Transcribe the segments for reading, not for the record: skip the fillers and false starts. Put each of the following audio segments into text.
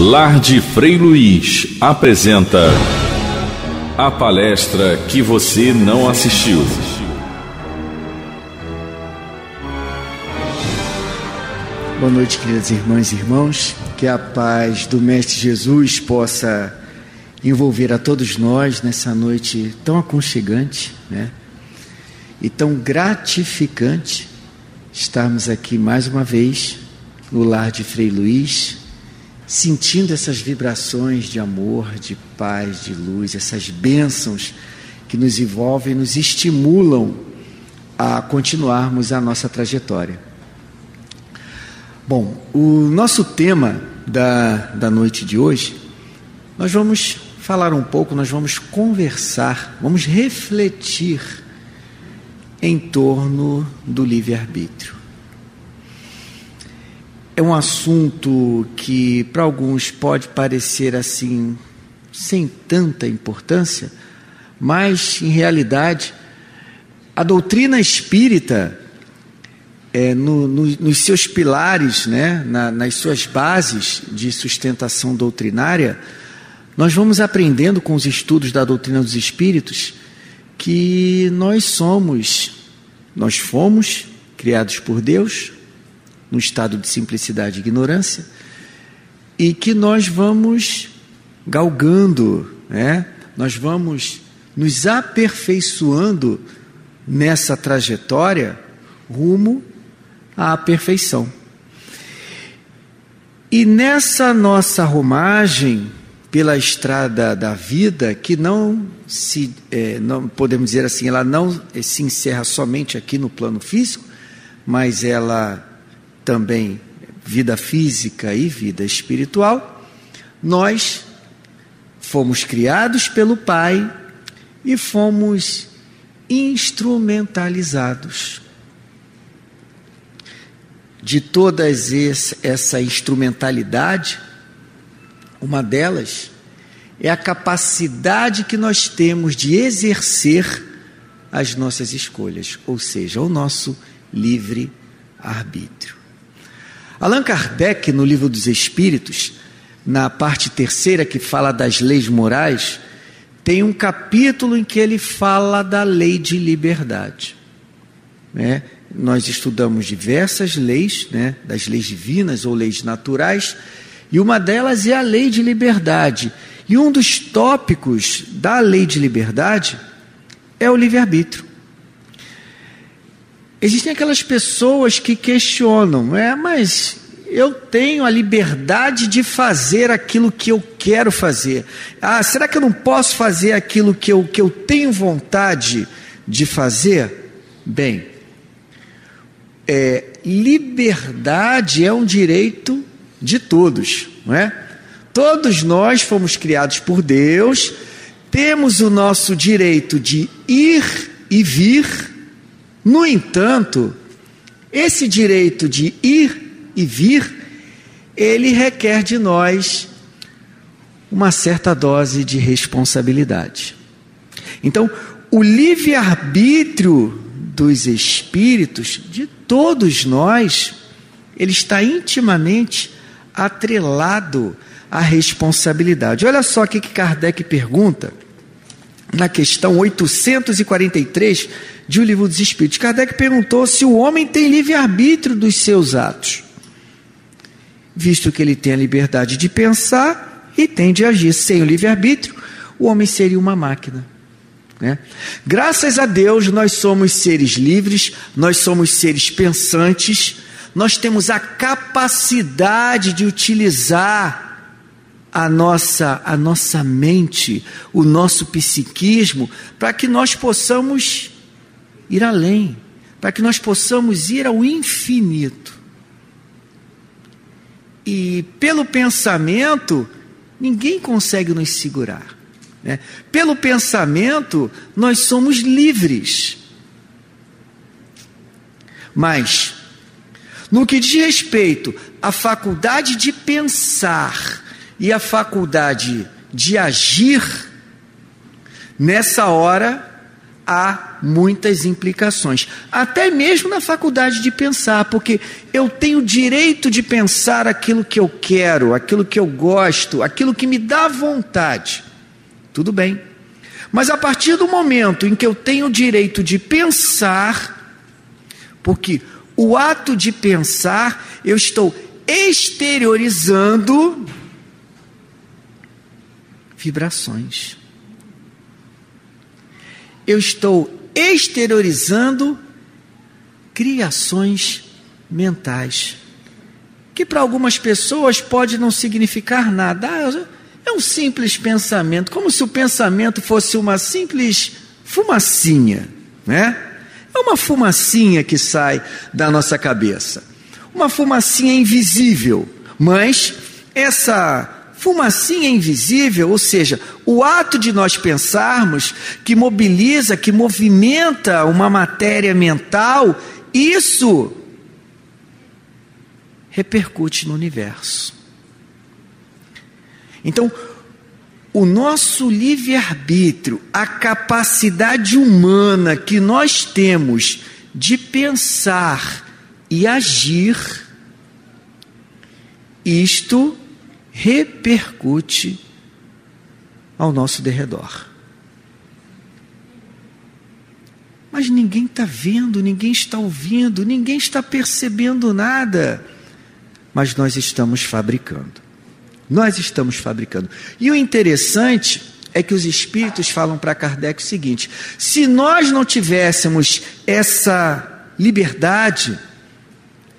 Lar de Frei Luiz apresenta a palestra que você não assistiu. Boa noite, queridas irmãs e irmãos. Que a paz do Mestre Jesus possa envolver a todos nós nessa noite tão aconchegante, né? E tão gratificante estarmos aqui mais uma vez no Lar de Frei Luiz, sentindo essas vibrações de amor, de paz, de luz, essas bênçãos que nos envolvem, nos estimulam a continuarmos a nossa trajetória. Bom, o nosso tema da noite de hoje, nós vamos falar um pouco, nós vamos conversar, vamos refletir em torno do livre-arbítrio. É um assunto que para alguns pode parecer assim, sem tanta importância, mas em realidade a doutrina espírita, nos seus pilares, né, nas suas bases de sustentação doutrinária, nós vamos aprendendo com os estudos da doutrina dos espíritos que nós fomos criados por Deus no estado de simplicidade e ignorância, e que nós vamos galgando, né? Nós vamos nos aperfeiçoando nessa trajetória rumo à perfeição. E nessa nossa romagem pela estrada da vida, que não podemos dizer assim, ela não se encerra somente aqui no plano físico, mas ela também, vida física e vida espiritual, nós fomos criados pelo Pai e fomos instrumentalizados. De toda essa instrumentalidade, uma delas é a capacidade que nós temos de exercer as nossas escolhas, ou seja, o nosso livre-arbítrio. Allan Kardec, no Livro dos Espíritos, na parte 3ª, que fala das leis morais, tem um capítulo em que ele fala da lei de liberdade, né? Nós estudamos diversas leis, né, das leis divinas ou leis naturais, e uma delas é a lei de liberdade. E um dos tópicos da lei de liberdade é o livre-arbítrio. Existem aquelas pessoas que questionam, mas eu tenho a liberdade de fazer aquilo que eu quero fazer. Será que eu não posso fazer aquilo que eu tenho vontade de fazer? Bem, liberdade é um direito de todos, não é? Todos nós fomos criados por Deus, temos o nosso direito de ir e vir. No entanto, esse direito de ir e vir, ele requer de nós uma certa dose de responsabilidade. Então, o livre-arbítrio dos espíritos, de todos nós, ele está intimamente atrelado à responsabilidade. Olha só o que Kardec pergunta na questão 843 de O Livro dos Espíritos. Kardec perguntou se o homem tem livre-arbítrio dos seus atos, visto que ele tem a liberdade de pensar e tem de agir. Sem o livre-arbítrio, o homem seria uma máquina, né? Graças a Deus nós somos seres livres, nós somos seres pensantes, nós temos a capacidade de utilizar a nossa mente, o nosso psiquismo, para que nós possamos ir além, para que nós possamos ir ao infinito. E pelo pensamento, ninguém consegue nos segurar, né? Pelo pensamento, nós somos livres. Mas, no que diz respeito à faculdade de pensar e à faculdade de agir, nessa hora, há muitas implicações, até mesmo na faculdade de pensar, porque eu tenho direito de pensar aquilo que eu quero, aquilo que eu gosto, aquilo que me dá vontade. Tudo bem. Mas a partir do momento em que eu tenho o direito de pensar, porque o ato de pensar, eu estou exteriorizando vibrações. Eu estou exteriorizando criações mentais, que para algumas pessoas pode não significar nada. É um simples pensamento, como se o pensamento fosse uma simples fumacinha, né? É uma fumacinha que sai da nossa cabeça, uma fumacinha invisível, mas essa fumacinha invisível, ou seja, o ato de nós pensarmos, que mobiliza, que movimenta uma matéria mental, isso repercute no universo. Então, o nosso livre-arbítrio, a capacidade humana que nós temos de pensar e agir, isto repercute ao nosso derredor. Mas ninguém está vendo, ninguém está ouvindo, ninguém está percebendo nada. Mas nós estamos fabricando. Nós estamos fabricando. E o interessante é que os espíritos falam para Kardec o seguinte: se nós não tivéssemos essa liberdade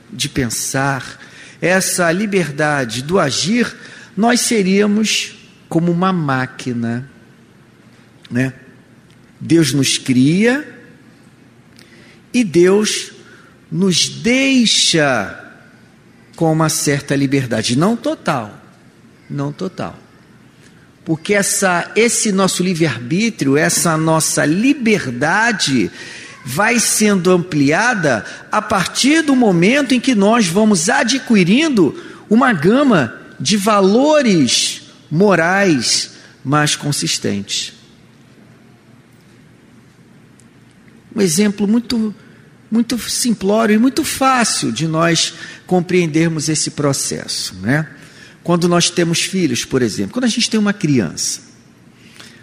de pensar, essa liberdade do agir, nós seríamos como uma máquina, né? Deus nos cria e Deus nos deixa com uma certa liberdade, não total, porque esse nosso livre-arbítrio, essa nossa liberdade vai sendo ampliada a partir do momento em que nós vamos adquirindo uma gama de valores morais mais consistentes. Um exemplo muito simplório e muito fácil de nós compreendermos esse processo, né? Quando nós temos filhos, por exemplo, quando a gente tem uma criança,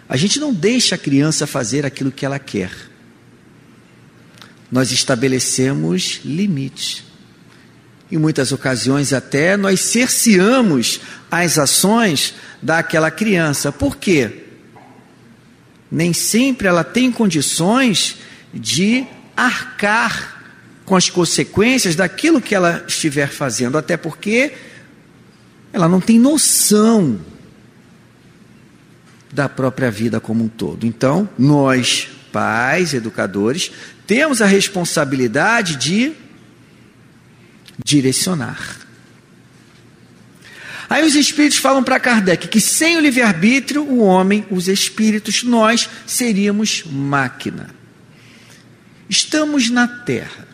a gente não deixa a criança fazer aquilo que ela quer. Nós estabelecemos limites. Em muitas ocasiões até nós cerceamos as ações daquela criança. Por quê? Nem sempre ela tem condições de arcar com as consequências daquilo que ela estiver fazendo, até porque ela não tem noção da própria vida como um todo. Então, nós, pais, educadores, temos a responsabilidade de direcionar. Aí os espíritos falam para Kardec que sem o livre-arbítrio, o homem, os espíritos, nós seríamos máquina. Estamos na Terra.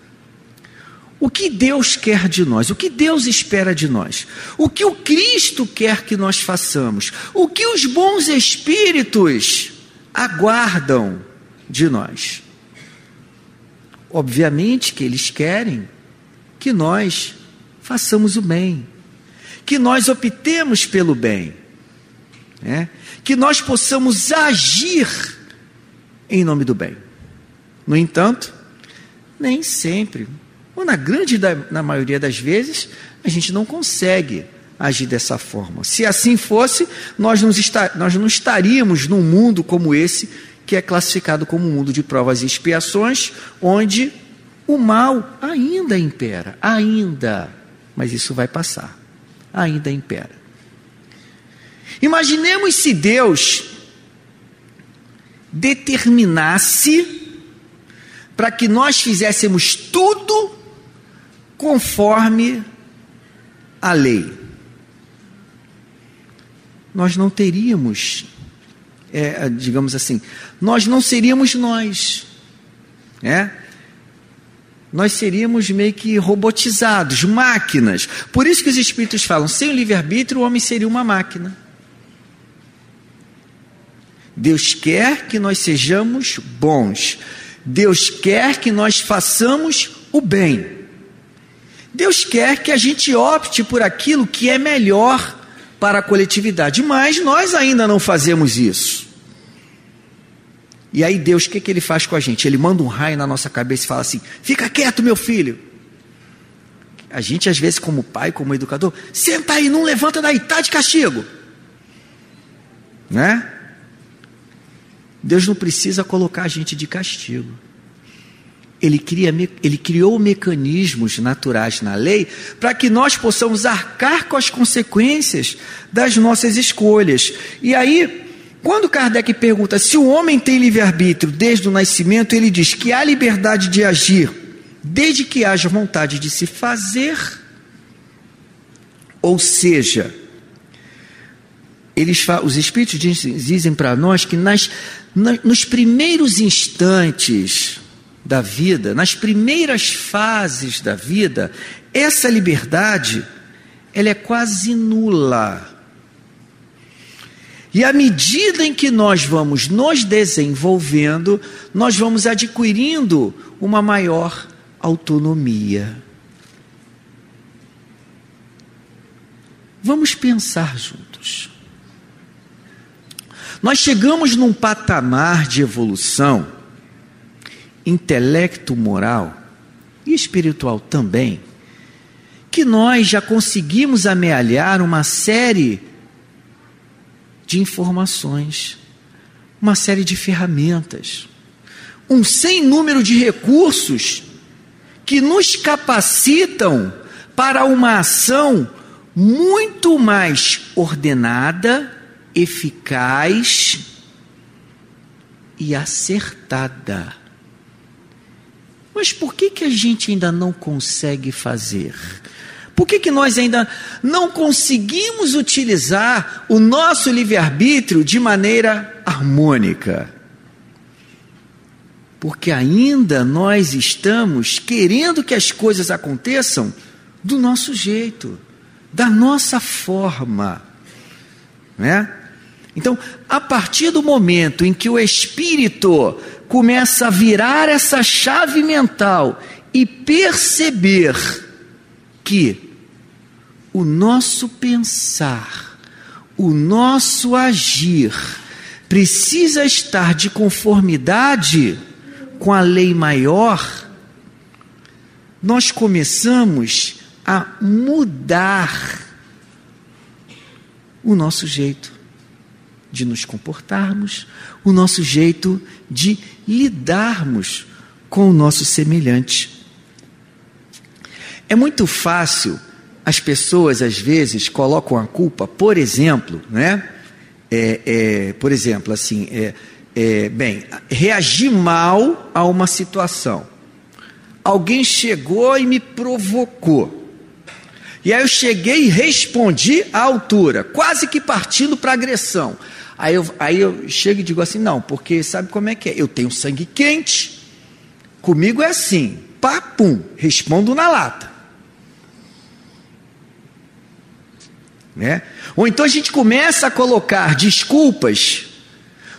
O que Deus quer de nós? O que Deus espera de nós? O que o Cristo quer que nós façamos? O que os bons espíritos aguardam de nós? Obviamente que eles querem que nós façamos o bem, que nós optemos pelo bem, né? Que nós possamos agir em nome do bem. No entanto, nem sempre, ou na maioria das vezes, a gente não consegue agir dessa forma. Se assim fosse, nós não estaríamos num mundo como esse, que é classificado como um mundo de provas e expiações, onde o mal ainda impera, mas isso vai passar, ainda impera. Imaginemos se Deus determinasse para que nós fizéssemos tudo conforme a lei. Nós não teríamos, digamos assim, nós não seríamos nós, nós seríamos meio que robotizados, máquinas. Por isso que os espíritos falam, sem o livre-arbítrio o homem seria uma máquina. Deus quer que nós sejamos bons. Deus quer que nós façamos o bem. Deus quer que a gente opte por aquilo que é melhor para a coletividade, mas nós ainda não fazemos isso. E aí Deus, o que Ele faz com a gente? Ele manda um raio na nossa cabeça e fala assim: fica quieto, meu filho. A gente, às vezes, como pai, como educador, senta aí, não levanta daí, está de castigo. Né? Deus não precisa colocar a gente de castigo. Ele criou mecanismos naturais na lei para que nós possamos arcar com as consequências das nossas escolhas. E aí, quando Kardec pergunta se o homem tem livre-arbítrio desde o nascimento, ele diz que há liberdade de agir desde que haja vontade de se fazer. Ou seja, os Espíritos dizem para nós que nos primeiros instantes da vida, nas primeiras fases da vida, essa liberdade, ela é quase nula. E à medida em que nós vamos nos desenvolvendo, nós vamos adquirindo uma maior autonomia. Vamos pensar juntos. Nós chegamos num patamar de evolução, intelecto, moral e espiritual também, que nós já conseguimos amealhar uma série de informações, uma série de ferramentas, um sem número de recursos que nos capacitam para uma ação muito mais ordenada, eficaz e acertada. Mas por que a gente ainda não consegue fazer? Por que nós ainda não conseguimos utilizar o nosso livre-arbítrio de maneira harmônica? Porque ainda nós estamos querendo que as coisas aconteçam do nosso jeito, da nossa forma, né? Então, a partir do momento em que o espírito começa a virar essa chave mental e perceber que o nosso pensar, o nosso agir precisa estar de conformidade com a lei maior, nós começamos a mudar o nosso jeito de nos comportarmos, o nosso jeito de lidarmos com o nosso semelhante. É muito fácil, as pessoas às vezes colocam a culpa, por exemplo, né? Por exemplo, assim, reagir mal a uma situação. Alguém chegou e me provocou. E aí eu cheguei e respondi à altura, quase que partindo para agressão. Aí eu chego e digo assim: não, porque sabe como é que é? Eu tenho sangue quente, comigo é assim, pá, pum, respondo na lata. Né? Ou então a gente começa a colocar desculpas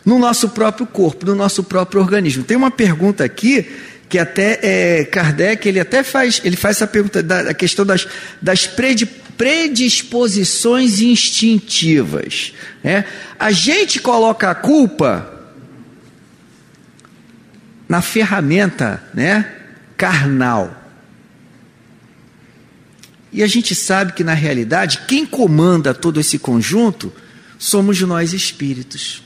no nosso próprio corpo, no nosso próprio organismo. Tem uma pergunta aqui que até Kardec, ele faz essa pergunta da questão das predisposições instintivas, né? A gente coloca a culpa na ferramenta, né, carnal. E a gente sabe que na realidade quem comanda todo esse conjunto somos nós espíritos.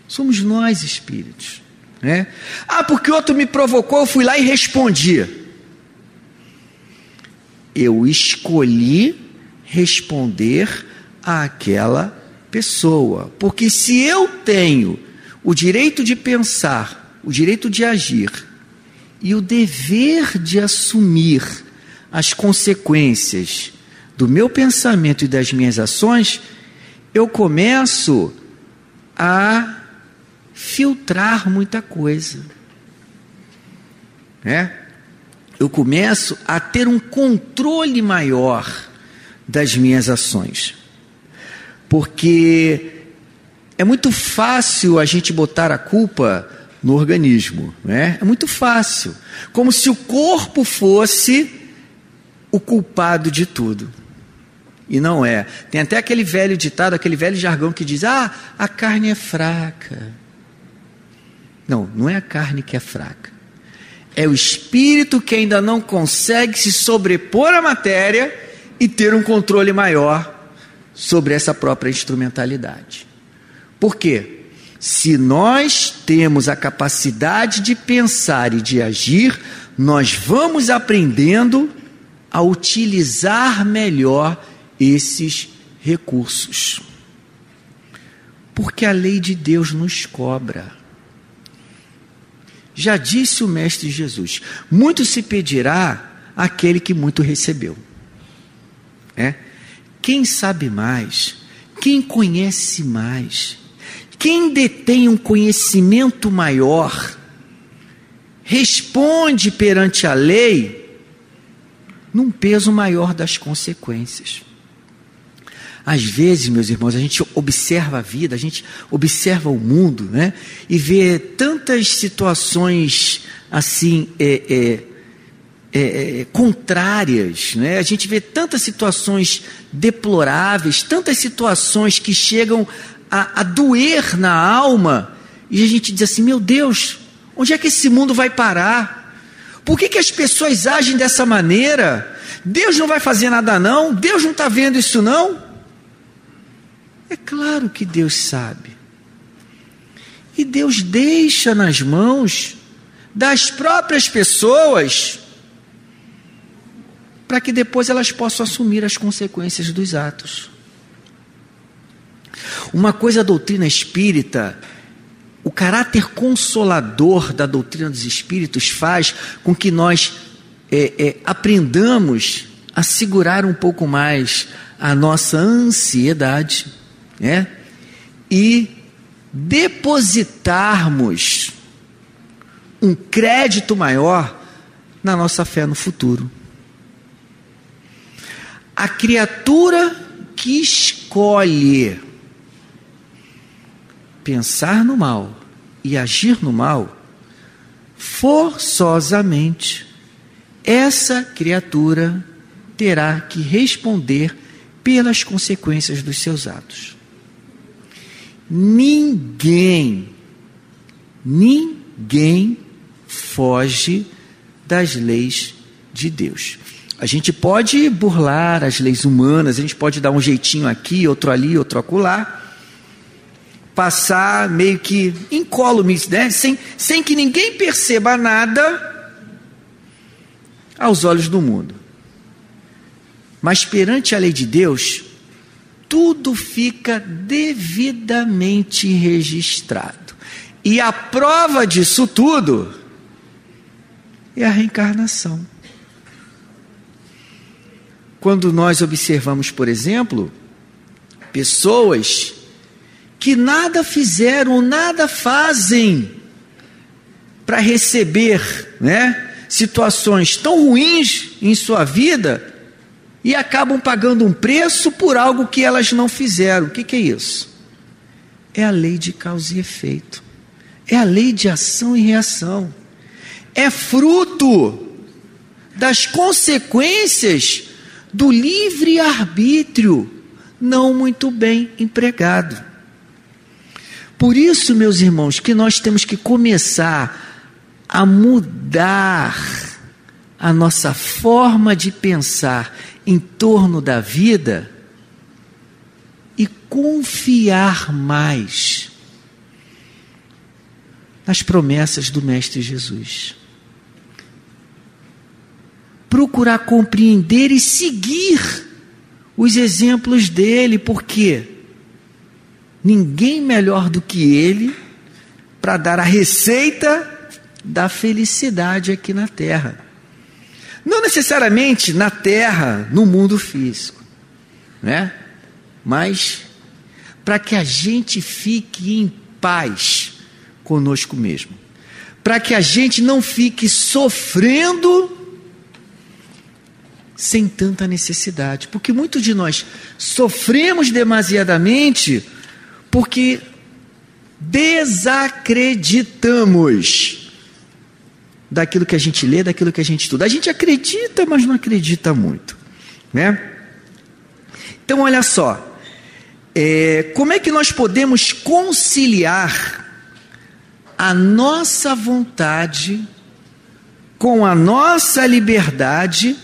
Somos nós espíritos, né? Ah, porque outro me provocou, eu fui lá e respondi. Eu escolhi responder àquela pessoa, porque se eu tenho o direito de pensar, o direito de agir e o dever de assumir as consequências do meu pensamento e das minhas ações, eu começo a filtrar muita coisa, né? Eu começo a ter um controle maior das minhas ações, porque É muito fácil a gente botar a culpa no organismo, né? É muito fácil. Como se o corpo fosse o culpado de tudo. E não é. Tem até aquele velho ditado, aquele velho jargão que diz: a carne é fraca. Não, não é a carne que é fraca. É o espírito que ainda não consegue se sobrepor à matéria e ter um controle maior sobre essa própria instrumentalidade. Por quê? Se nós temos a capacidade de pensar e de agir, nós vamos aprendendo a utilizar melhor esses recursos. Porque a lei de Deus nos cobra. Já disse o Mestre Jesus: muito se pedirá àquele que muito recebeu. Quem sabe mais, quem conhece mais, quem detém um conhecimento maior, responde perante a lei num peso maior das consequências. Às vezes, meus irmãos, a gente observa a vida, a gente observa o mundo, né? E vê tantas situações assim, contrárias, né? A gente vê tantas situações deploráveis, tantas situações que chegam a doer na alma, e a gente diz assim: meu Deus, onde é que esse mundo vai parar? Por que as pessoas agem dessa maneira? Deus não vai fazer nada não? Deus não está vendo isso não? É claro que Deus sabe. E Deus deixa nas mãos das próprias pessoas para que depois elas possam assumir as consequências dos atos. Uma coisa a doutrina espírita, o caráter consolador da doutrina dos espíritos faz com que nós aprendamos a segurar um pouco mais a nossa ansiedade, e depositarmos um crédito maior na nossa fé no futuro. A criatura que escolhe pensar no mal e agir no mal, forçosamente, essa criatura terá que responder pelas consequências dos seus atos. Ninguém foge das leis de Deus. A gente pode burlar as leis humanas, a gente pode dar um jeitinho aqui, outro ali, outro acolá, passar meio que incólumes, né? sem que ninguém perceba nada aos olhos do mundo. Mas perante a lei de Deus, tudo fica devidamente registrado. E a prova disso tudo é a reencarnação. Quando nós observamos, por exemplo, pessoas que nada fizeram, nada fazem para receber, situações tão ruins em sua vida, e acabam pagando um preço por algo que elas não fizeram. O que é isso? É a lei de causa e efeito. É a lei de ação e reação. É fruto das consequências do livre-arbítrio não muito bem empregado. Por isso, meus irmãos, que nós temos que começar a mudar a nossa forma de pensar em torno da vida e confiar mais nas promessas do Mestre Jesus. Procurar compreender e seguir os exemplos dele, porque ninguém melhor do que ele para dar a receita da felicidade aqui na Terra. Não necessariamente na Terra, no mundo físico, mas para que a gente fique em paz conosco mesmo, para que a gente não fique sofrendo sem tanta necessidade, porque muitos de nós sofremos demasiadamente porque desacreditamos daquilo que a gente lê, daquilo que a gente estuda. A gente acredita, mas não acredita muito, né? Então, olha só, como é que nós podemos conciliar a nossa vontade com a nossa liberdade,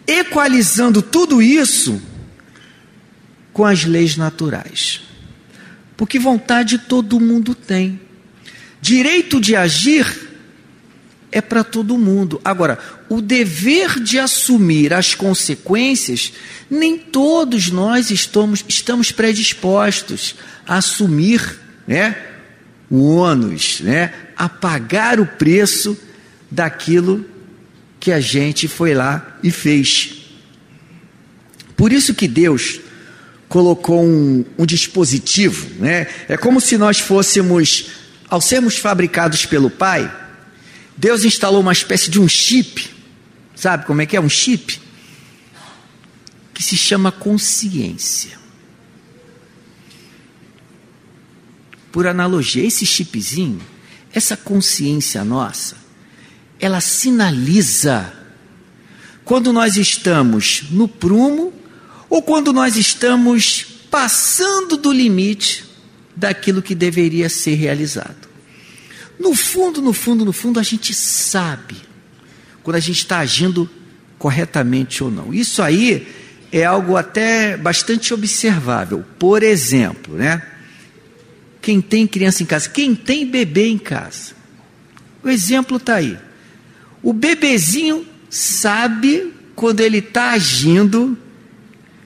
equalizando tudo isso com as leis naturais? Porque vontade todo mundo tem. Direito de agir é para todo mundo. Agora, o dever de assumir as consequências, nem todos nós estamos predispostos a assumir, né, o ônus, né, a pagar o preço daquilo que a gente foi lá e fez. Por isso que Deus colocou um dispositivo, né? É como se nós fôssemos, ao sermos fabricados pelo Pai, Deus instalou uma espécie de um chip. Sabe como é que é um chip? Que se chama consciência. Por analogia, esse chipzinho, essa consciência nossa, ela sinaliza quando nós estamos no prumo ou quando nós estamos passando do limite daquilo que deveria ser realizado. No fundo, a gente sabe quando a gente está agindo corretamente ou não. Isso aí é algo até bastante observável. Por exemplo, né? Quem tem criança em casa, quem tem bebê em casa, o exemplo está aí. O bebezinho sabe quando ele está agindo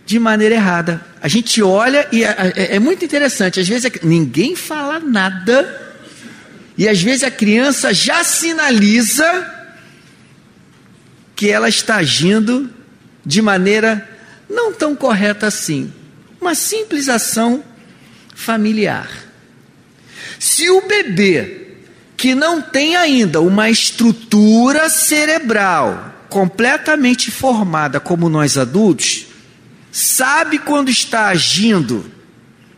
de maneira errada. A gente olha e é muito interessante. Às vezes ninguém fala nada e às vezes a criança já sinaliza que ela está agindo de maneira não tão correta assim. Uma simples ação familiar. Se o bebê que não tem ainda uma estrutura cerebral completamente formada como nós adultos, sabe quando está agindo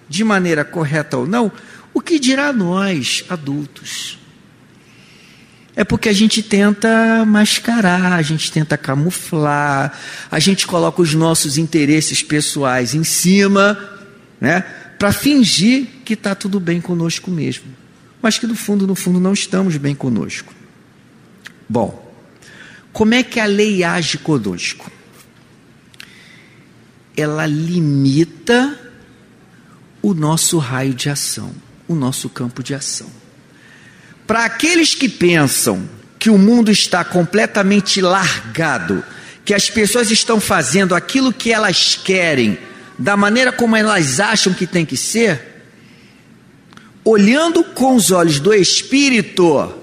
de maneira correta ou não, o que dirá nós, adultos? É porque a gente tenta mascarar, a gente tenta camuflar, a gente coloca os nossos interesses pessoais em cima, né, para fingir que está tudo bem conosco mesmo, mas que no fundo não estamos bem conosco. Bom, como é que a lei age conosco? Ela limita o nosso raio de ação, o nosso campo de ação. Para aqueles que pensam que o mundo está completamente largado, que as pessoas estão fazendo aquilo que elas querem, da maneira como elas acham que tem que ser, olhando com os olhos do Espírito,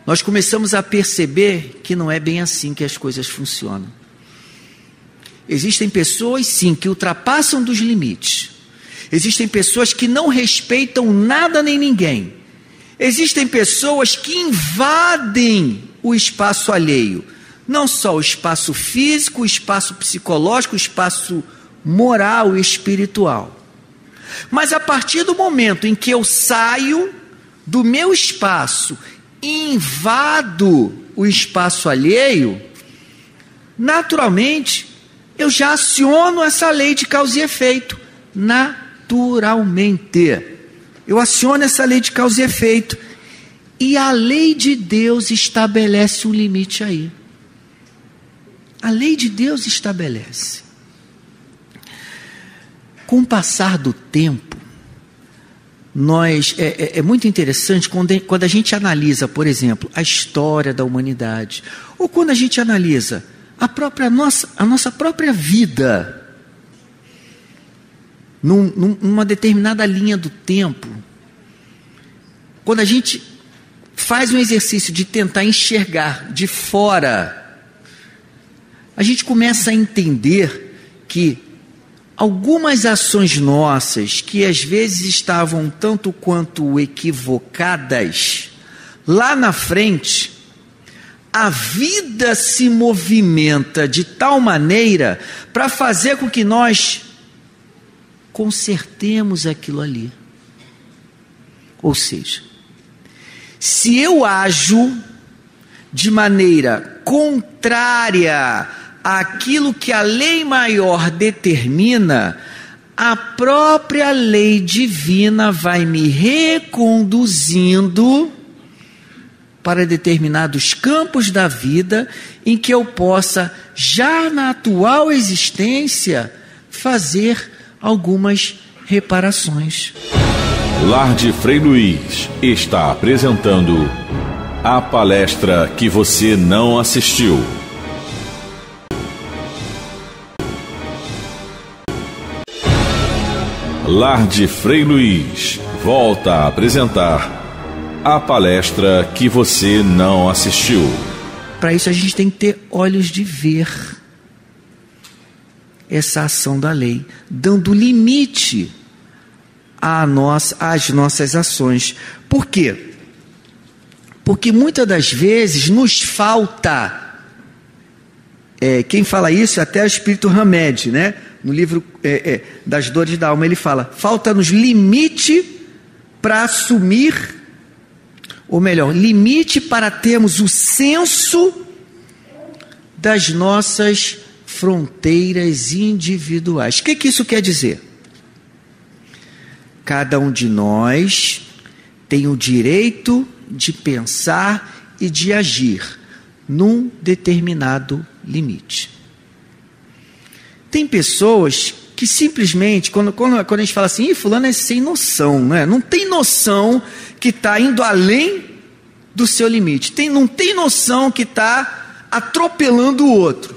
nós começamos a perceber que não é bem assim que as coisas funcionam. Existem pessoas, sim, que ultrapassam dos limites. Existem pessoas que não respeitam nada nem ninguém. Existem pessoas que invadem o espaço alheio. Não só o espaço físico, o espaço psicológico, o espaço moral e espiritual. Mas a partir do momento em que eu saio do meu espaço e invado o espaço alheio, naturalmente, eu já aciono essa lei de causa e efeito. Naturalmente. Eu aciono essa lei de causa e efeito. E a lei de Deus estabelece um limite aí. A lei de Deus estabelece. Com o passar do tempo, é muito interessante quando a gente analisa, por exemplo, a história da humanidade, ou quando a gente analisa a nossa própria vida, numa determinada linha do tempo, quando a gente faz um exercício de tentar enxergar de fora, a gente começa a entender que algumas ações nossas, que às vezes estavam tanto quanto equivocadas, lá na frente, a vida se movimenta de tal maneira para fazer com que nós consertemos aquilo ali. Ou seja, se eu ajo de maneira contrária àquilo que a lei maior determina, a própria lei divina vai me reconduzindo para determinados campos da vida em que eu possa, já na atual existência, fazer algumas reparações. Lar de Frei Luiz está apresentando a palestra que você não assistiu. Lar de Frei Luiz volta a apresentar a palestra que você não assistiu. Para isso a gente tem que ter olhos de ver essa ação da lei, dando limite às nossas ações. Por quê? Porque muitas das vezes nos falta, quem fala isso é até o Espírito Hamed, né? No livro das Dores da Alma, ele fala, falta-nos limite para assumir, ou melhor, limite para termos o senso das nossas fronteiras individuais. O que isso quer dizer? Cada um de nós tem o direito de pensar e de agir num determinado limite. Tem pessoas que simplesmente, quando a gente fala assim, fulano é sem noção, né? Não tem noção que está indo além do seu limite, não tem noção que está atropelando o outro.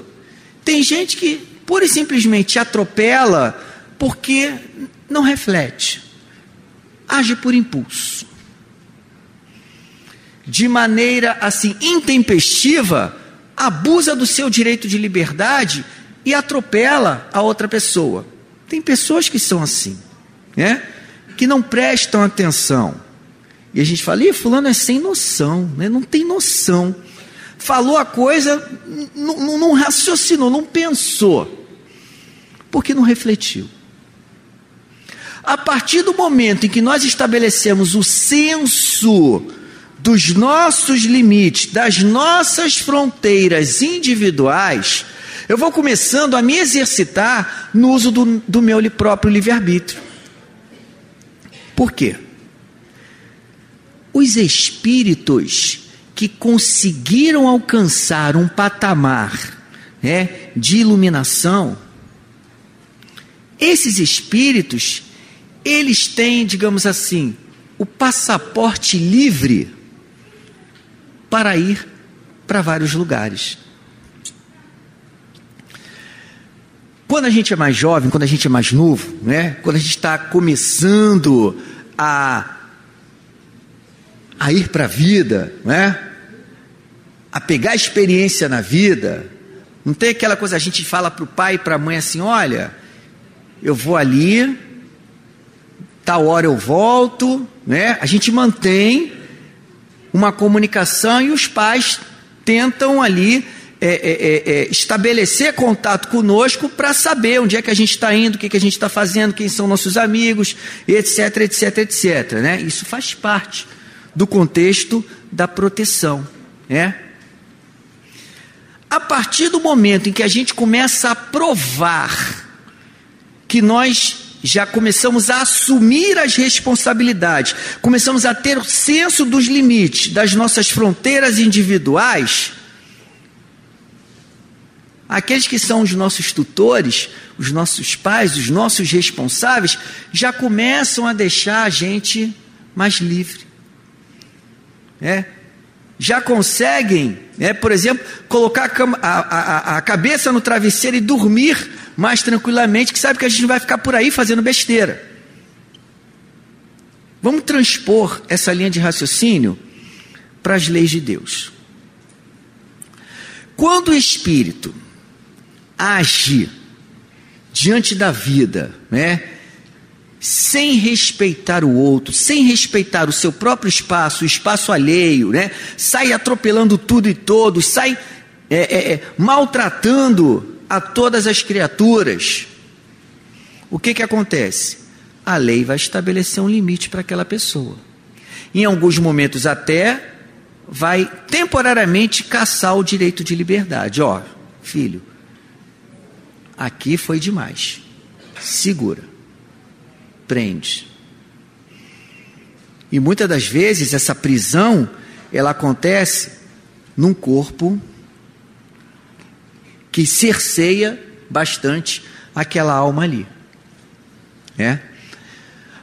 Tem gente que pura e simplesmente atropela porque não reflete, age por impulso. De maneira assim intempestiva, abusa do seu direito de liberdade e atropela a outra pessoa. Tem pessoas que são assim, né? Que não prestam atenção. E a gente fala, fulano é sem noção, né? Não tem noção. Falou a coisa, não raciocinou, não pensou. Porque não refletiu. A partir do momento em que nós estabelecemos o senso dos nossos limites, das nossas fronteiras individuais, eu vou começando a me exercitar no uso do meu próprio livre-arbítrio. Por quê? Os espíritos que conseguiram alcançar um patamar, né, de iluminação, esses espíritos, eles têm, digamos assim, o passaporte livre para ir para vários lugares. Quando a gente é mais jovem, quando a gente é mais novo, né? Quando a gente está começando a ir para a vida, né? A pegar experiência na vida, não tem aquela coisa, a gente fala para o pai e para a mãe assim, olha, eu vou ali, tal hora eu volto, né? A gente mantém uma comunicação e os pais tentam ali estabelecer contato conosco para saber onde é que a gente está indo, o que a gente está fazendo, quem são nossos amigos, etc, etc, etc, né? Isso faz parte do contexto da proteção, né? A partir do momento em que a gente começa a provar que nós já começamos a assumir as responsabilidades, começamos a ter o senso dos limites das nossas fronteiras individuais, aqueles que são os nossos tutores, os nossos pais, os nossos responsáveis, já começam a deixar a gente mais livre. Já conseguem, por exemplo, colocar a cabeça no travesseiro e dormir mais tranquilamente, que sabe que a gente vai ficar por aí fazendo besteira. Vamos transpor essa linha de raciocínio para as leis de Deus. Quando o espírito age diante da vida, sem respeitar o outro, sem respeitar o seu próprio espaço, o espaço alheio, sai atropelando tudo e todos, sai maltratando a todas as criaturas, o que acontece? A lei vai estabelecer um limite para aquela pessoa. Em alguns momentos até vai temporariamente caçar o direito de liberdade. Ó, filho, aqui foi demais. Segura. Prende. E muitas das vezes essa prisão, ela acontece num corpo que cerceia bastante aquela alma ali.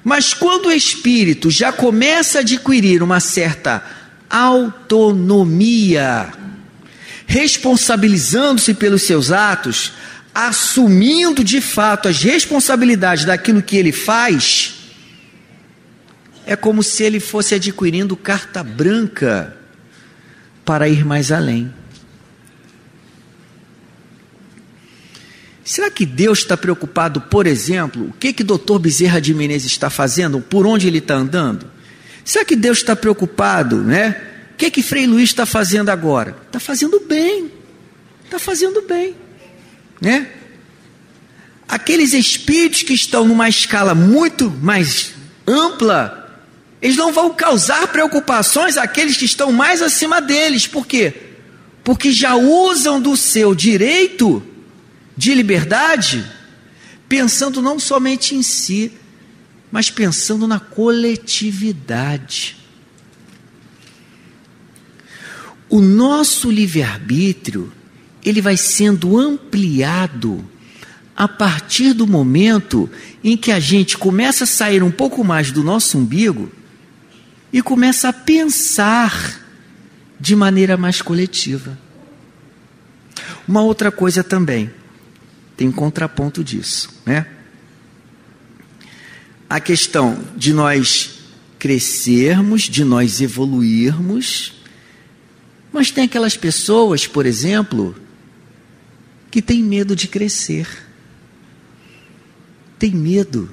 Mas quando o espírito já começa a adquirir uma certa autonomia, responsabilizando-se pelos seus atos, assumindo de fato as responsabilidades daquilo que ele faz, é como se ele fosse adquirindo carta branca para ir mais além. Será que Deus está preocupado, por exemplo, o que Dr. Bezerra de Menezes está fazendo, por onde ele está andando? Será que Deus está preocupado, O que Frei Luís está fazendo agora? Está fazendo bem, Aqueles espíritos que estão numa escala muito mais ampla, eles não vão causar preocupações àqueles que estão mais acima deles. Por quê? Porque já usam do seu direito de liberdade, pensando não somente em si, mas pensando na coletividade. O nosso livre-arbítrio, ele vai sendo ampliado a partir do momento em que a gente começa a sair um pouco mais do nosso umbigo e começa a pensar de maneira mais coletiva. Uma outra coisa também, tem um contraponto disso, A questão de nós crescermos, de nós evoluirmos, mas tem aquelas pessoas, por exemplo, que têm medo de crescer, tem medo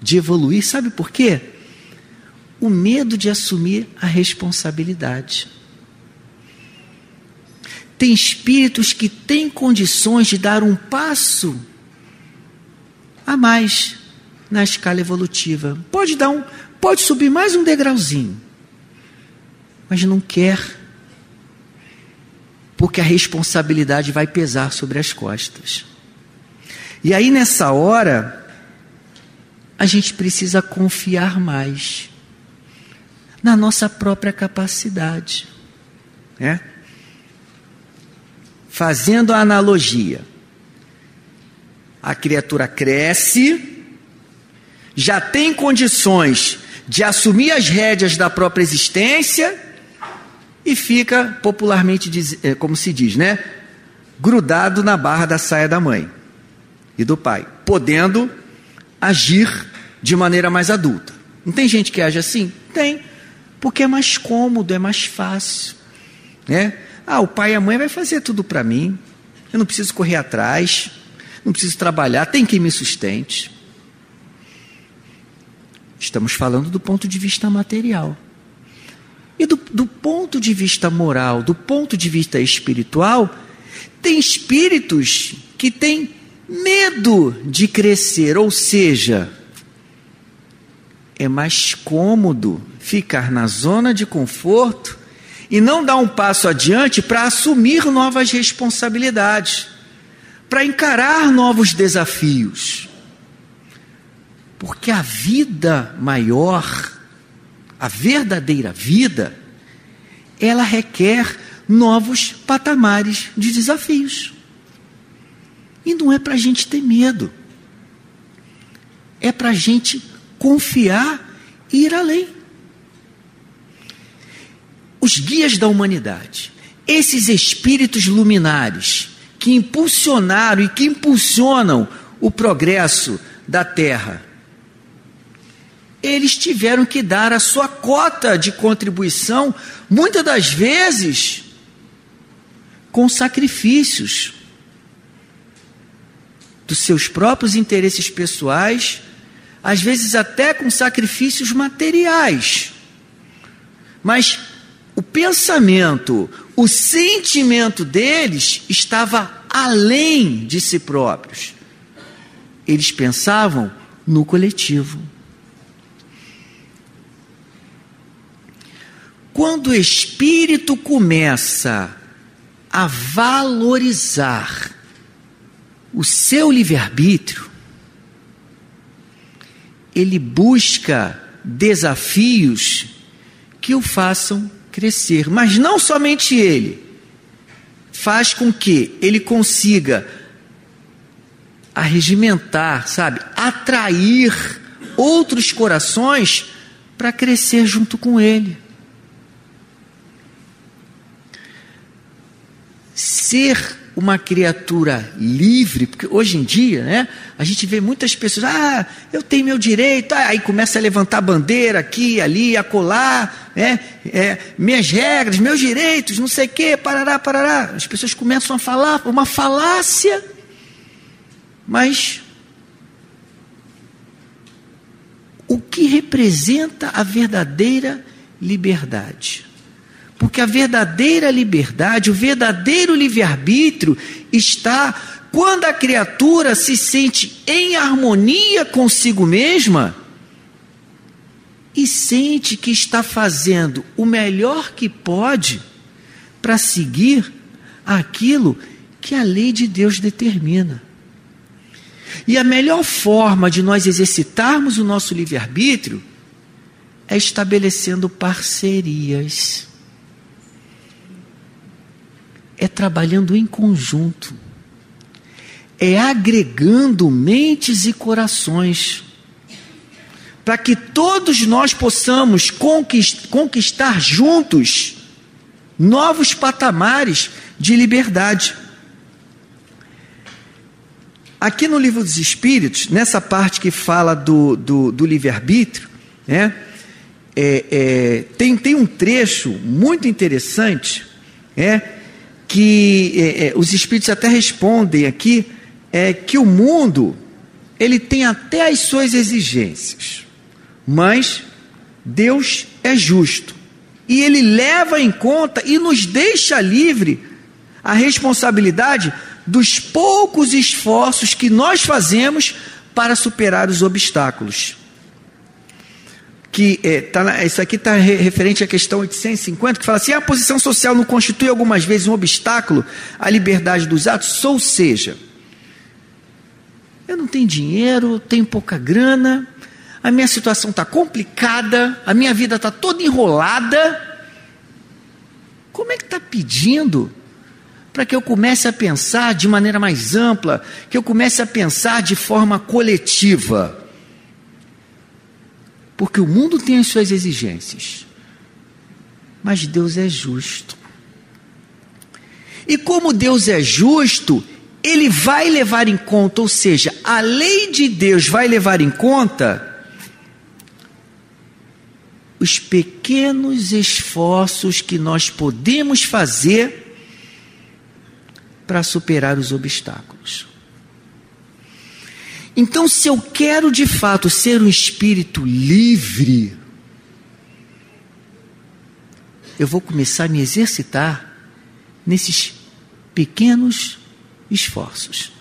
de evoluir. Sabe por quê? O medo de assumir a responsabilidade. Tem espíritos que têm condições de dar um passo a mais na escala evolutiva. Pode subir mais um degrauzinho, mas não quer, porque a responsabilidade vai pesar sobre as costas. E aí nessa hora, a gente precisa confiar mais na nossa própria capacidade, Fazendo a analogia, a criatura cresce, já tem condições de assumir as rédeas da própria existência e fica, popularmente, como se diz, grudado na barra da saia da mãe e do pai, podendo agir de maneira mais adulta. Não tem gente que age assim? Tem, porque é mais cômodo, é mais fácil, o pai e a mãe vai fazer tudo para mim, eu não preciso correr atrás, não preciso trabalhar, tem quem me sustente. Estamos falando do ponto de vista material. E do ponto de vista moral, do ponto de vista espiritual, tem espíritos que têm medo de crescer, ou seja, é mais cômodo ficar na zona de conforto e não dar um passo adiante para assumir novas responsabilidades, para encarar novos desafios. Porque a vida maior, a verdadeira vida, ela requer novos patamares de desafios. E não é para a gente ter medo, é para a gente confiar e ir além. Os guias da humanidade, esses espíritos luminares que impulsionaram e que impulsionam o progresso da Terra, eles tiveram que dar a sua cota de contribuição, muitas das vezes com sacrifícios dos seus próprios interesses pessoais, às vezes até com sacrifícios materiais. Mas o pensamento, o sentimento deles estava além de si próprios. Eles pensavam no coletivo. quando o espírito começa a valorizar o seu livre-arbítrio, ele busca desafios que o façam crescer. Mas não somente ele, faz com que ele consiga arregimentar, atrair outros corações para crescer junto com ele. Ser uma criatura livre, porque hoje em dia, a gente vê muitas pessoas, eu tenho meu direito, aí começa a levantar bandeira aqui, ali, acolá, minhas regras, meus direitos, não sei o quê, parará. As pessoas começam a falar uma falácia, mas o que representa a verdadeira liberdade? Porque a verdadeira liberdade, o verdadeiro livre-arbítrio está quando a criatura se sente em harmonia consigo mesma e sente que está fazendo o melhor que pode para seguir aquilo que a lei de Deus determina. E a melhor forma de nós exercitarmos o nosso livre-arbítrio é estabelecendo parcerias. É trabalhando em conjunto, é agregando mentes e corações, para que todos nós possamos conquistar juntos novos patamares de liberdade. Aqui no Livro dos Espíritos, nessa parte que fala do livre-arbítrio, tem um trecho muito interessante, que os Espíritos até respondem aqui, que o mundo, ele tem até as suas exigências, mas Deus é justo, e Ele leva em conta e nos deixa livre a responsabilidade dos poucos esforços que nós fazemos para superar os obstáculos. Isso aqui está referente à questão 850, que fala assim: a posição social não constitui algumas vezes um obstáculo à liberdade dos atos, ou seja, eu não tenho dinheiro, tenho pouca grana, a minha situação está complicada, a minha vida está toda enrolada. Como é que está pedindo para que eu comece a pensar de maneira mais ampla, que eu comece a pensar de forma coletiva? Porque o mundo tem as suas exigências, mas Deus é justo. E como Deus é justo, Ele vai levar em conta, ou seja, a lei de Deus vai levar em conta os pequenos esforços que nós podemos fazer para superar os obstáculos. Então, se eu quero de fato ser um espírito livre, eu vou começar a me exercitar nesses pequenos esforços.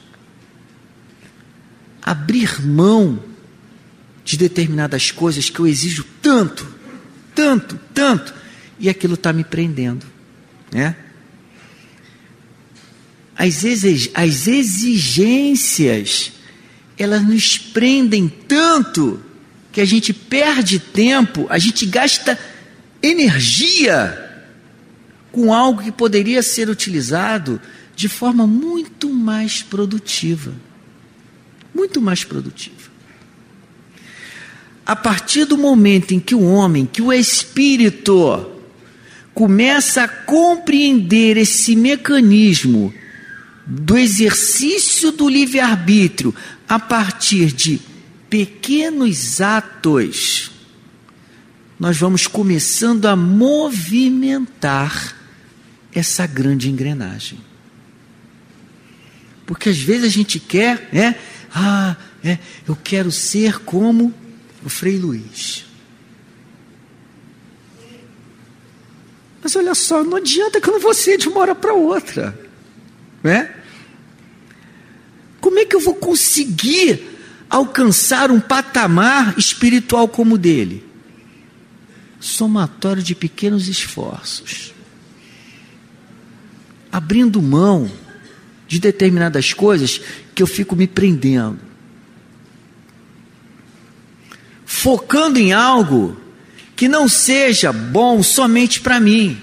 Abrir mão de determinadas coisas que eu exijo tanto, e aquilo está me prendendo, As exigências, elas nos prendem tanto que a gente perde tempo, a gente gasta energia com algo que poderia ser utilizado de forma muito mais produtiva. Muito mais produtiva. A partir do momento em que o homem, que o espírito, começa a compreender esse mecanismo do exercício do livre-arbítrio a partir de pequenos atos, nós vamos começando a movimentar essa grande engrenagem. Porque às vezes a gente quer, eu quero ser como o Frei Luiz. Mas olha só, não adianta que eu não vou ser de uma hora para outra. Como é que eu vou conseguir alcançar um patamar espiritual como o dele? somatório de pequenos esforços. Abrindo mão de determinadas coisas que eu fico me prendendo. Focando em algo que não seja bom somente para mim,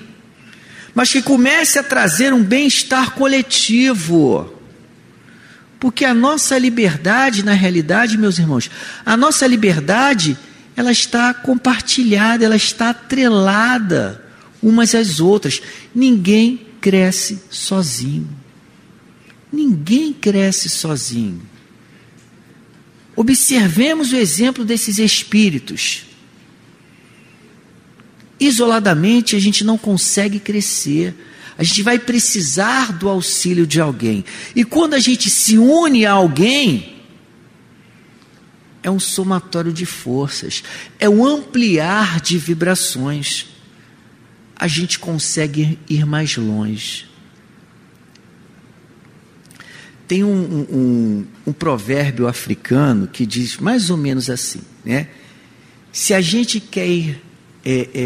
mas que comece a trazer um bem-estar coletivo. Porque a nossa liberdade, na realidade, meus irmãos, a nossa liberdade, ela está compartilhada, ela está atrelada umas às outras. Ninguém cresce sozinho. Ninguém cresce sozinho. Observemos o exemplo desses espíritos. Isoladamente a gente não consegue crescer. A gente vai precisar do auxílio de alguém. E quando a gente se une a alguém, é um somatório de forças, é um ampliar de vibrações. A gente consegue ir mais longe. Tem um provérbio africano que diz mais ou menos assim, né? Se a gente quer ir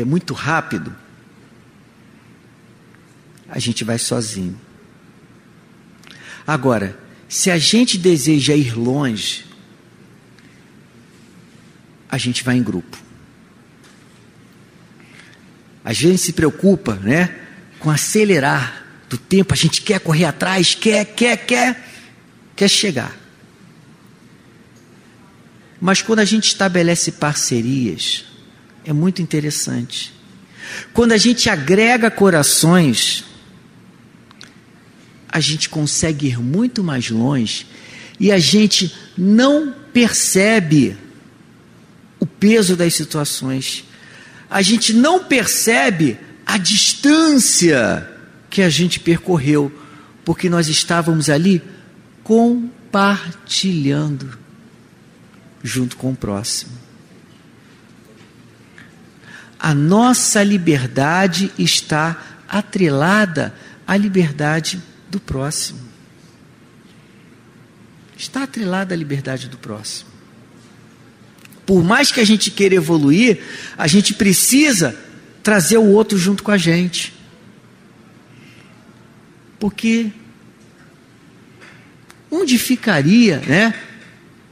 muito rápido, a gente vai sozinho. Agora, se a gente deseja ir longe, a gente vai em grupo. A gente se preocupa, né, com acelerar do tempo, a gente quer correr atrás, quer chegar. Mas quando a gente estabelece parcerias, é muito interessante. Quando a gente agrega corações, a gente consegue ir muito mais longe e a gente não percebe o peso das situações. A gente não percebe a distância que a gente percorreu, porque nós estávamos ali compartilhando junto com o próximo. A nossa liberdade está atrelada à liberdade do próximo. Está atrelada à liberdade do próximo. Por mais que a gente queira evoluir, a gente precisa trazer o outro junto com a gente. Porque onde ficaria, né,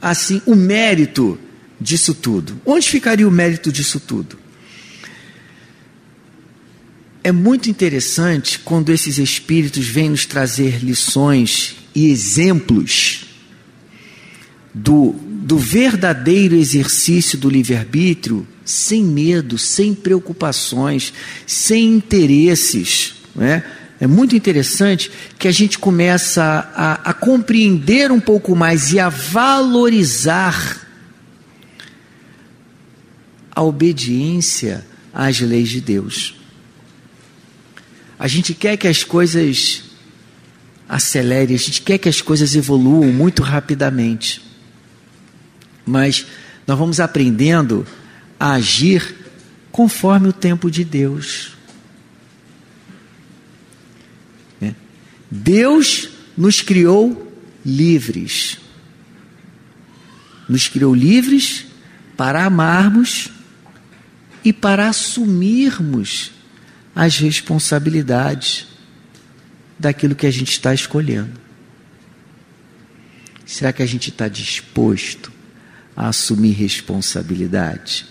assim, o mérito disso tudo? Onde ficaria o mérito disso tudo? É muito interessante quando esses espíritos vêm nos trazer lições e exemplos do verdadeiro exercício do livre-arbítrio, sem medo, sem preocupações, sem interesses, né? É muito interessante que a gente começa a compreender um pouco mais e a valorizar a obediência às leis de Deus. A gente quer que as coisas acelerem, a gente quer que as coisas evoluam muito rapidamente. Mas nós vamos aprendendo a agir conforme o tempo de Deus. Deus nos criou livres. Nos criou livres para amarmos e para assumirmos as responsabilidades daquilo que a gente está escolhendo. Será que a gente está disposto a assumir responsabilidade?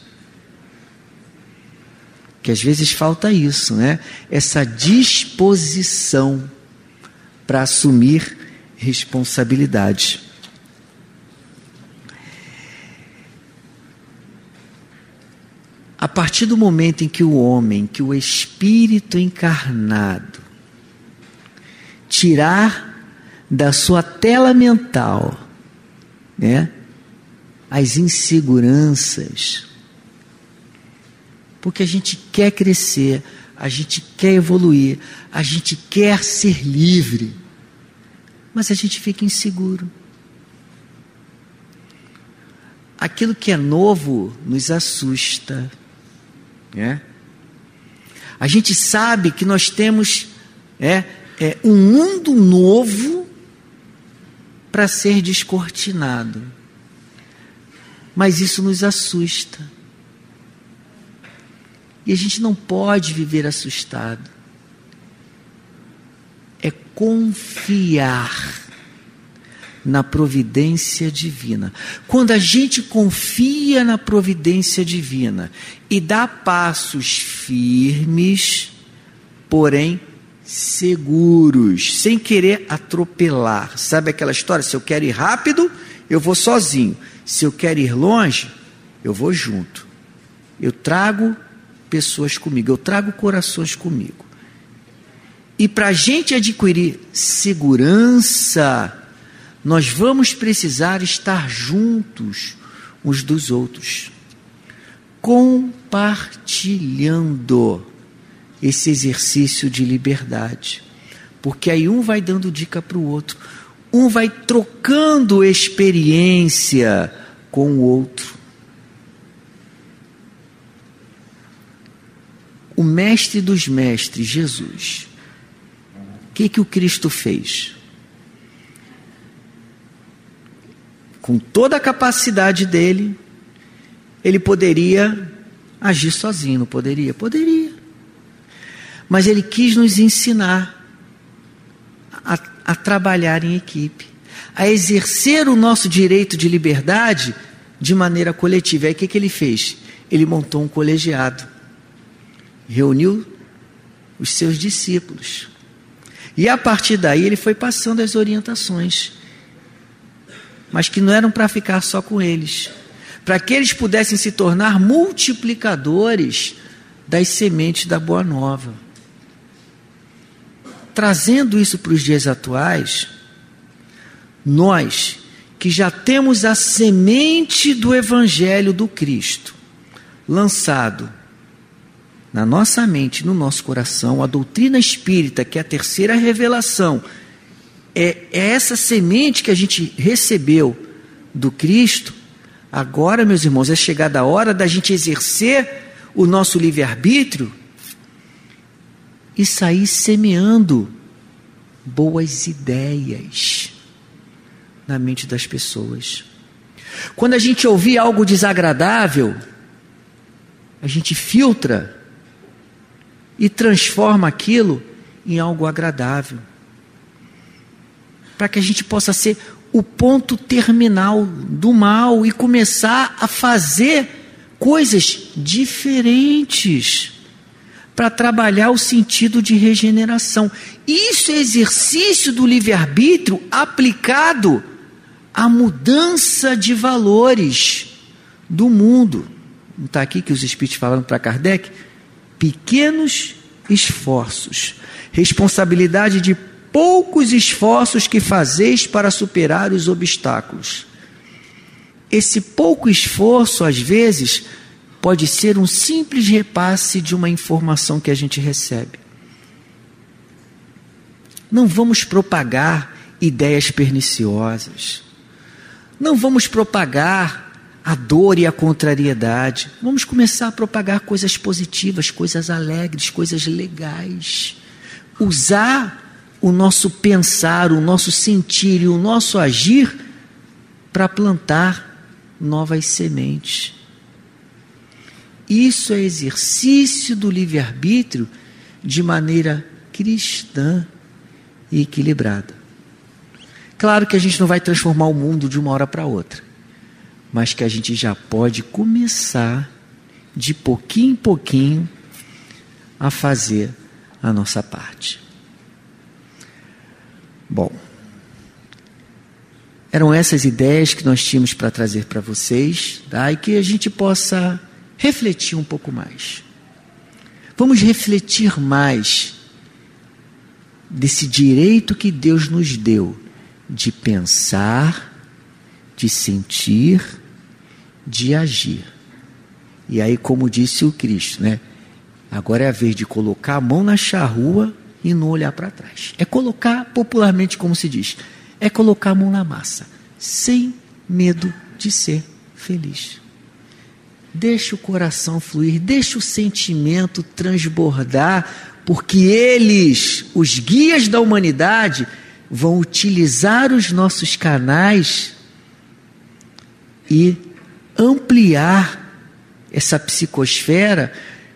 Que às vezes falta isso, né? Essa disposição para assumir responsabilidade. A partir do momento em que o homem, que o espírito encarnado, tirar da sua tela mental, né, as inseguranças, porque a gente quer crescer, a gente quer evoluir, a gente quer ser livre, mas a gente fica inseguro. Aquilo que é novo nos assusta, né? A gente sabe que nós temos um mundo novo para ser descortinado, mas isso nos assusta. E a gente não pode viver assustado. É confiar na providência divina. Quando a gente confia na providência divina e dá passos firmes, porém seguros, sem querer atropelar. Sabe aquela história? Se eu quero ir rápido, eu vou sozinho. Se eu quero ir longe, eu vou junto. Eu trago pessoas comigo, eu trago corações comigo. E para a gente adquirir segurança, nós vamos precisar estar juntos uns dos outros, compartilhando esse exercício de liberdade. Porque aí um vai dando dica para o outro, um vai trocando experiência com o outro. O mestre dos mestres, Jesus, o que o Cristo fez? Com toda a capacidade dele, ele poderia agir sozinho, não poderia? Poderia. Mas ele quis nos ensinar a trabalhar em equipe, a exercer o nosso direito de liberdade de maneira coletiva. Aí o que ele fez? Ele montou um colegiado, reuniu os seus discípulos. E a partir daí ele foi passando as orientações, mas que não eram para ficar só com eles, para que eles pudessem se tornar multiplicadores das sementes da Boa Nova. Trazendo isso para os dias atuais, nós que já temos a semente do Evangelho do Cristo lançado na nossa mente, no nosso coração, a doutrina espírita, que é a terceira revelação, é essa semente que a gente recebeu do Cristo. Agora, meus irmãos, é chegada a hora da gente exercer o nosso livre-arbítrio e sair semeando boas ideias na mente das pessoas. Quando a gente ouvir algo desagradável, a gente filtra e transforma aquilo em algo agradável, para que a gente possa ser o ponto terminal do mal e começar a fazer coisas diferentes para trabalhar o sentido de regeneração. Isso é exercício do livre-arbítrio aplicado à mudança de valores do mundo. Não está aqui que os espíritos falando para Kardec? Pequenos esforços, responsabilidade de poucos esforços que fazeis para superar os obstáculos. Esse pouco esforço, às vezes, pode ser um simples repasse de uma informação que a gente recebe. Não vamos propagar ideias perniciosas. Não vamos propagar a dor e a contrariedade. Vamos começar a propagar coisas positivas, coisas alegres, coisas legais. Usar o nosso pensar, o nosso sentir e o nosso agir para plantar novas sementes. Isso é exercício do livre-arbítrio de maneira cristã e equilibrada. Claro que a gente não vai transformar o mundo de uma hora para outra, mas que a gente já pode começar de pouquinho em pouquinho a fazer a nossa parte. Bom, eram essas ideias que nós tínhamos para trazer para vocês, tá? E que a gente possa refletir um pouco mais. Vamos refletir mais desse direito que Deus nos deu de pensar, de sentir, de agir. E aí, como disse o Cristo, né? Agora é a vez de colocar a mão na charrua e não olhar para trás. É colocar, popularmente como se diz, é colocar a mão na massa, sem medo de ser feliz. Deixa o coração fluir, deixa o sentimento transbordar, porque eles, os guias da humanidade, vão utilizar os nossos canais e ampliar essa psicosfera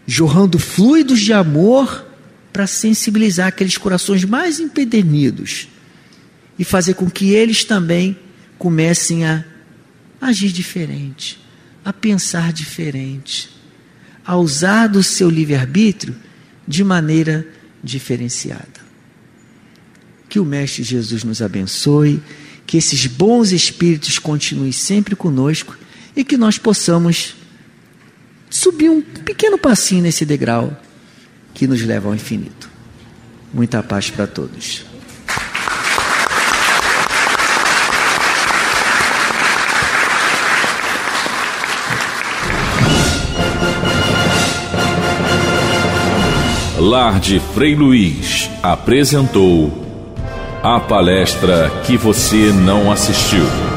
jorrando fluidos de amor para sensibilizar aqueles corações mais empedernidos e fazer com que eles também comecem a agir diferente, a pensar diferente, a usar do seu livre-arbítrio de maneira diferenciada. Que o Mestre Jesus nos abençoe, que esses bons espíritos continuem sempre conosco e que nós possamos subir um pequeno passinho nesse degrau que nos leva ao infinito. Muita paz para todos. Lar de Frei Luiz apresentou a palestra que você não assistiu.